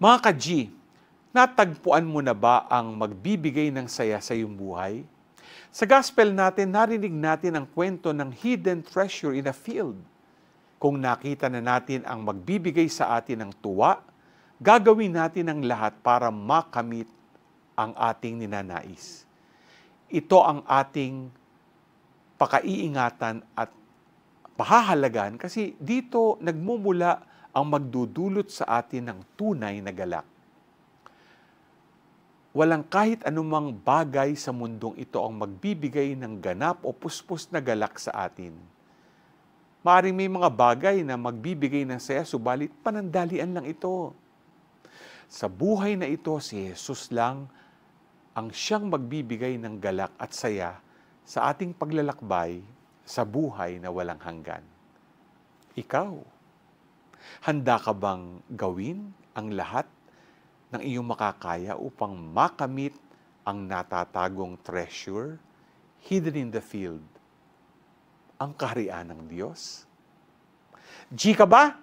Mga ka-G, natagpuan mo na ba ang magbibigay ng saya sa iyong buhay? Sa gospel natin, narinig natin ang kwento ng hidden treasure in a field. Kung nakita na natin ang magbibigay sa atin ng tuwa, gagawin natin ang lahat para makamit ang ating ninanais. Ito ang ating pakaiingatan at pahahalagan kasi dito nagmumula ang magdudulot sa atin ng tunay na galak. Walang kahit anumang bagay sa mundong ito ang magbibigay ng ganap o puspos na galak sa atin. Maaaring may mga bagay na magbibigay ng saya, subalit panandalian lang ito. Sa buhay na ito, si Jesus lang ang siyang magbibigay ng galak at saya sa ating paglalakbay sa buhay na walang hanggan. Ikaw, handa ka bang gawin ang lahat ng iyong makakaya upang makamit ang natatagong treasure hidden in the field, ang kaharian ng Diyos? G ka ba?